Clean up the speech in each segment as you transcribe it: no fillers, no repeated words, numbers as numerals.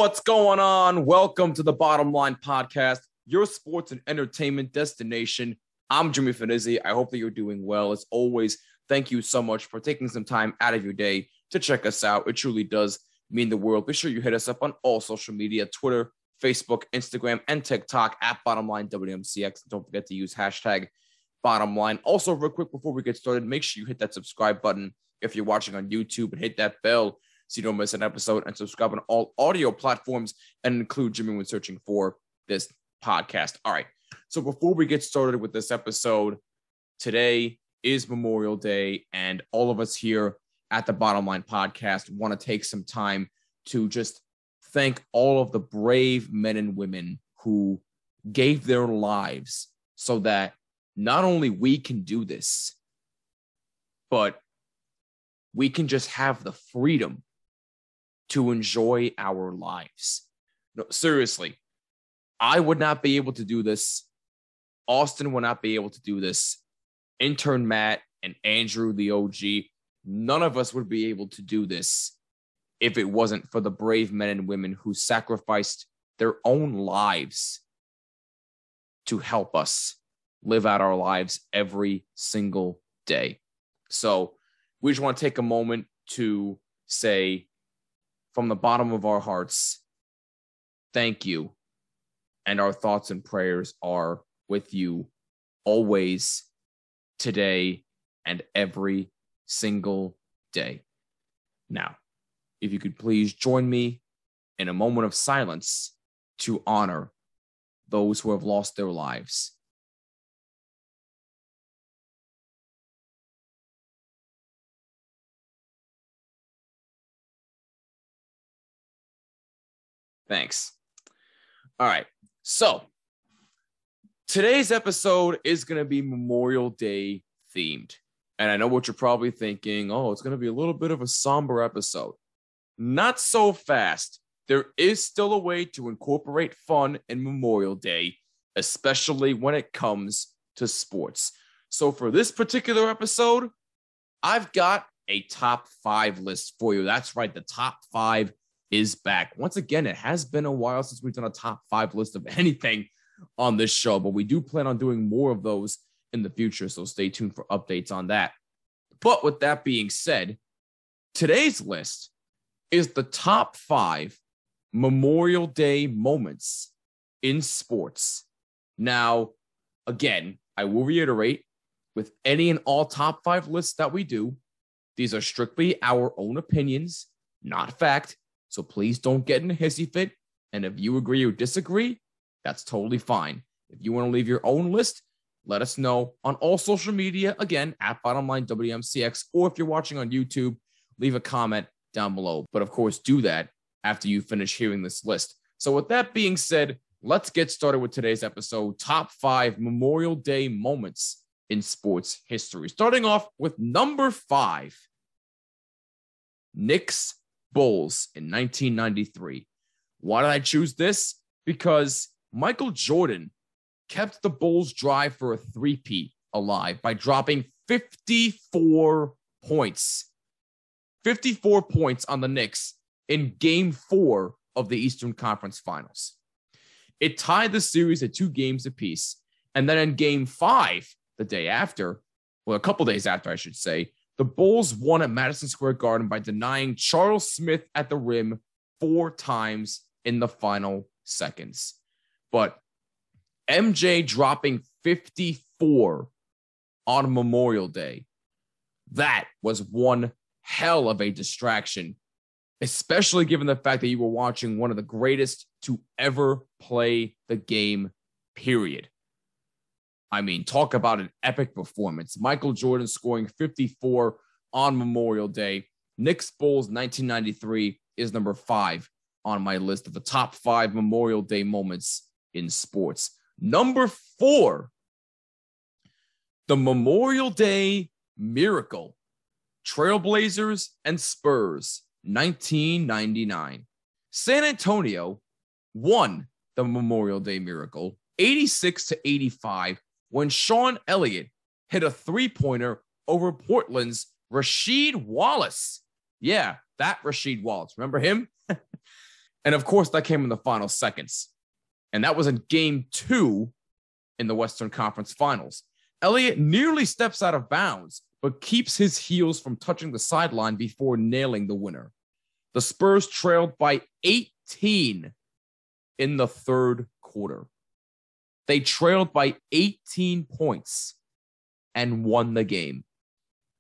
What's going on? Welcome to the Bottom Line Podcast, your sports and entertainment destination. I'm Jimmy Finizzi. I hope that you're doing well. As always, thank you so much for taking some time out of your day to check us out. It truly does mean the world. Be sure you hit us up on all social media, Twitter, Facebook, Instagram, and TikTok at Bottomline WMCX. Don't forget to use hashtag Bottomline. Also, real quick before we get started, make sure you hit that subscribe button if you're watching on YouTube and hit that bell so you don't miss an episode, and subscribe on all audio platforms and include Jimmy when searching for this podcast. All right. So before we get started with this episode, today is Memorial Day, and all of us here at the Bottom Line Podcast want to take some time to just thank all of the brave men and women who gave their lives so that not only we can do this, but we can just have the freedom to enjoy our lives. No, seriously, I would not be able to do this. Austin would not be able to do this. Intern Matt and Andrew, the OG, none of us would be able to do this if it wasn't for the brave men and women who sacrificed their own lives to help us live out our lives every single day. So we just want to take a moment to say, from the bottom of our hearts, thank you. And our thoughts and prayers are with you always, today, and every single day. Now, if you could please join me in a moment of silence to honor those who have lost their lives. Thanks. All right. So today's episode is going to be Memorial Day themed. And I know what you're probably thinking. Oh, it's going to be a little bit of a somber episode. Not so fast. There is still a way to incorporate fun in Memorial Day, especially when it comes to sports. So for this particular episode, I've got a top 5 list for you. That's right. The top 5 is back. Once again, it has been a while since we've done a top 5 list of anything on this show, but we do plan on doing more of those in the future, so stay tuned for updates on that. But with that being said, today's list is the top 5 Memorial Day moments in sports. Now, again, I will reiterate, with any and all top 5 lists that we do, these are strictly our own opinions, not fact. So please don't get in a hissy fit. And if you agree or disagree, that's totally fine. If you want to leave your own list, let us know on all social media, again, at Bottomline WMCX, or if you're watching on YouTube, leave a comment down below. But of course, do that after you finish hearing this list. So with that being said, let's get started with today's episode, top 5 Memorial Day moments in sports history. Starting off with number 5, Knicks Bulls in 1993. Why did I choose this? Because Michael Jordan kept the Bulls' drive for a three-peat alive by dropping 54 points. 54 points on the Knicks in Game 4 of the Eastern Conference Finals. It tied the series at 2 games apiece. And then in Game 5, the day after, well, a couple days after, I should say, the Bulls won at Madison Square Garden by denying Charles Smith at the rim 4 times in the final seconds. But MJ dropping 54 on Memorial Day, that was one hell of a distraction, especially given the fact that you were watching one of the greatest to ever play the game, period. I mean, talk about an epic performance. Michael Jordan scoring 54 on Memorial Day. Knicks Bulls 1993 is number 5 on my list of the top 5 Memorial Day moments in sports. Number 4, the Memorial Day Miracle. Trailblazers and Spurs, 1999. San Antonio won the Memorial Day Miracle, 86-85, when Sean Elliott hit a three-pointer over Portland's Rasheed Wallace. Yeah, that Rasheed Wallace. Remember him? And of course, that came in the final seconds. And that was in game 2 in the Western Conference Finals. Elliott nearly steps out of bounds, but keeps his heels from touching the sideline before nailing the winner. The Spurs trailed by 18 in the third quarter. They trailed by 18 points and won the game.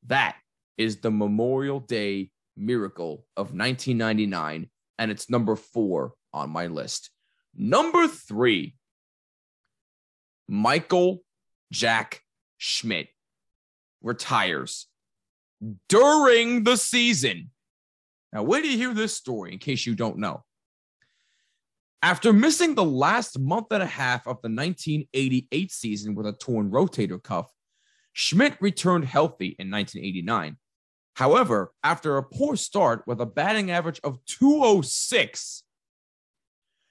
That is the Memorial Day miracle of 1999, and it's number 4 on my list. Number 3, Michael Jack Schmidt retires during the season. Now, where do you hear this story, in case you don't know? After missing the last month and a half of the 1988 season with a torn rotator cuff, Schmidt returned healthy in 1989. However, after a poor start with a batting average of .206,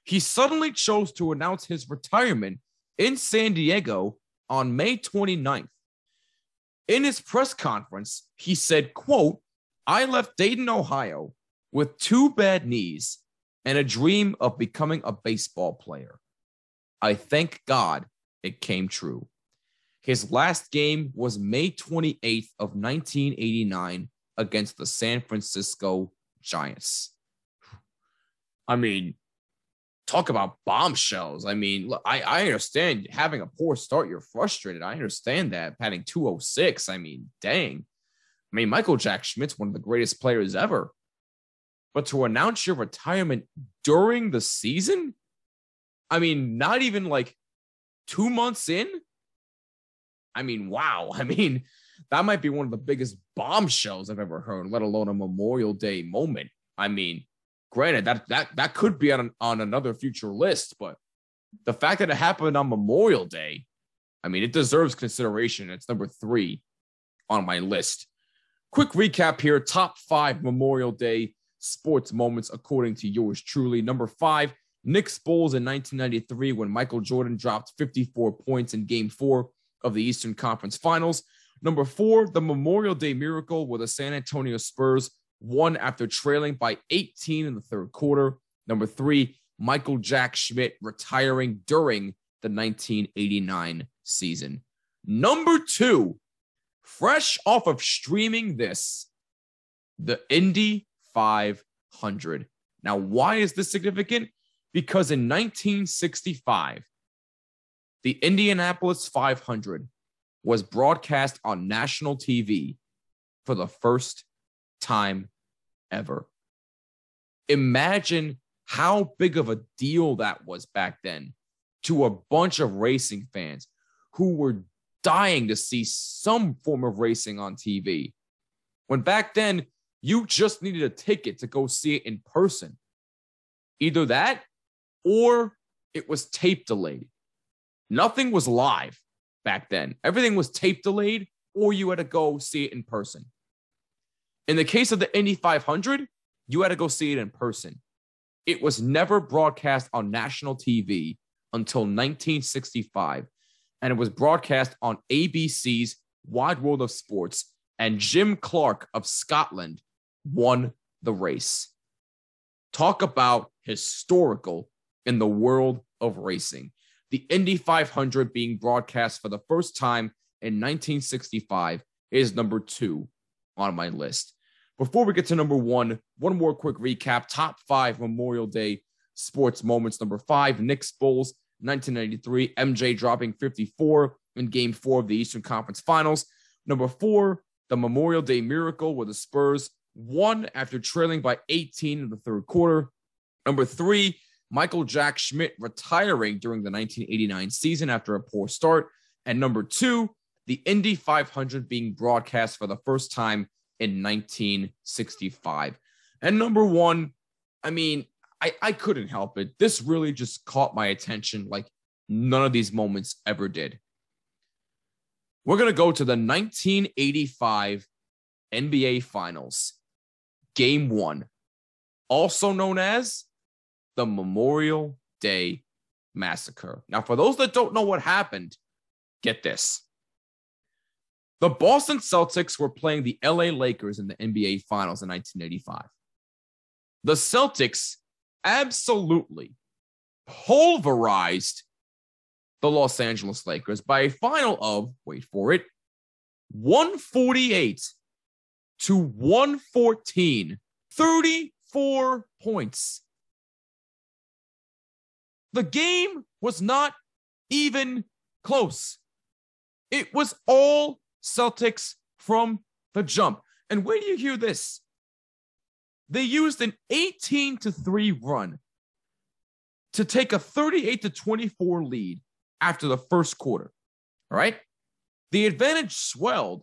he suddenly chose to announce his retirement in San Diego on May 29th. In his press conference, he said, quote, "I left Dayton, Ohio with 2 bad knees and a dream of becoming a baseball player. I thank God it came true." His last game was May 28th of 1989 against the San Francisco Giants. I mean, talk about bombshells. I mean, look, I understand having a poor start, you're frustrated. I understand that. Having .206, I mean, dang. I mean, Michael Jack Schmidt's one of the greatest players ever. But to announce your retirement during the season? I mean, not even like 2 months in? I mean, wow. I mean, that might be one of the biggest bombshells I've ever heard, let alone a Memorial Day moment. I mean, granted, that could be on another future list, but the fact that it happened on Memorial Day, I mean, it deserves consideration. It's number 3 on my list. Quick recap here. Top 5 Memorial Day sports moments according to yours truly. Number 5, Knicks Bulls in 1993 when Michael Jordan dropped 54 points in Game 4 of the Eastern Conference Finals. Number 4, the Memorial Day miracle where the San Antonio Spurs won after trailing by 18 in the third quarter. Number 3, Michael Jack Schmidt retiring during the 1989 season. Number 2, fresh off of streaming this, the Indy 500. Now, why is this significant? Because in 1965, the Indianapolis 500 was broadcast on national TV for the first time ever. Imagine how big of a deal that was back then to a bunch of racing fans who were dying to see some form of racing on TV. When back then, you just needed a ticket to go see it in person. Either that or it was tape delayed. Nothing was live back then. Everything was tape delayed or you had to go see it in person. In the case of the Indy 500, you had to go see it in person. It was never broadcast on national TV until 1965, and it was broadcast on ABC's Wide World of Sports, and Jim Clark of Scotland won the race. Talk about historical in the world of racing. The Indy 500 being broadcast for the first time in 1965 is number 2 on my list. Before we get to number 1, one more quick recap. Top 5 Memorial Day sports moments. Number 5, Knicks Bulls, 1993. MJ dropping 54 in Game 4 of the Eastern Conference Finals. Number 4, the Memorial Day miracle where the Spurs won after trailing by 18 in the third quarter. Number 3, Michael Jack Schmidt retiring during the 1989 season after a poor start. And number 2, the Indy 500 being broadcast for the first time in 1965. And number 1, I mean, I couldn't help it. This really just caught my attention like none of these moments ever did. We're going to go to the 1985 NBA Finals, Game 1, also known as the Memorial Day Massacre. Now, for those that don't know what happened, get this. The Boston Celtics were playing the LA Lakers in the NBA Finals in 1985. The Celtics absolutely pulverized the Los Angeles Lakers by a final of, wait for it, 148-114, 34 points. The game was not even close. It was all Celtics from the jump. And where do you hear this? They used an 18-3 run to take a 38-24 lead after the first quarter. All right? The advantage swelled,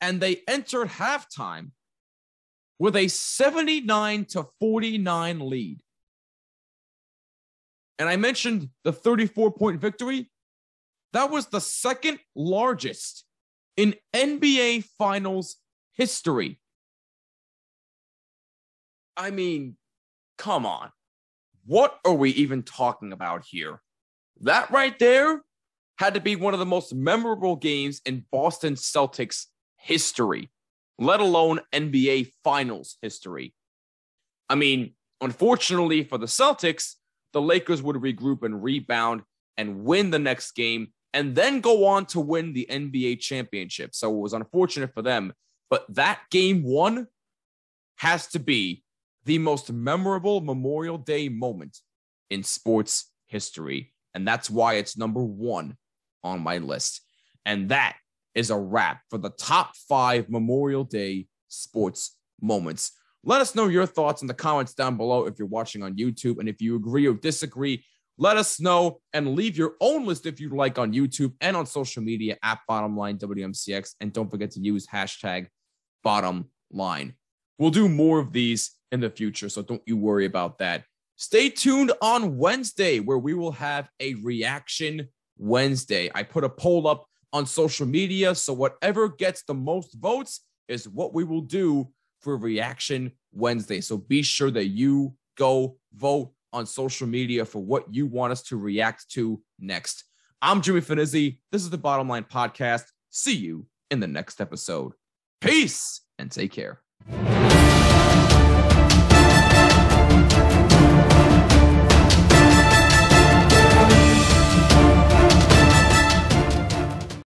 and they entered halftime with a 79-49 lead. And I mentioned the 34-point victory. That was the second largest in NBA Finals history. I mean, come on. What are we even talking about here? That right there had to be one of the most memorable games in Boston Celtics history, let alone NBA Finals history. I mean, unfortunately for the Celtics, the Lakers would regroup and rebound and win the next game and then go on to win the NBA championship. So it was unfortunate for them. But that game one has to be the most memorable Memorial Day moment in sports history. And that's why it's number one on my list. And that is a wrap for the top 5 Memorial Day sports moments. Let us know your thoughts in the comments down below if you're watching on YouTube. And if you agree or disagree, let us know and leave your own list if you'd like on YouTube and on social media at BottomLineWMCX. And don't forget to use hashtag BottomLine. We'll do more of these in the future, so don't you worry about that. Stay tuned on Wednesday, where we will have a Reaction Wednesday. I put a poll up on social media, so whatever gets the most votes is what we will do for Reaction Wednesday. So be sure that you go vote on social media for what you want us to react to next. I'm Jimmy Finizzi. This is the Bottom Line Podcast. See you in the next episode. Peace and take care.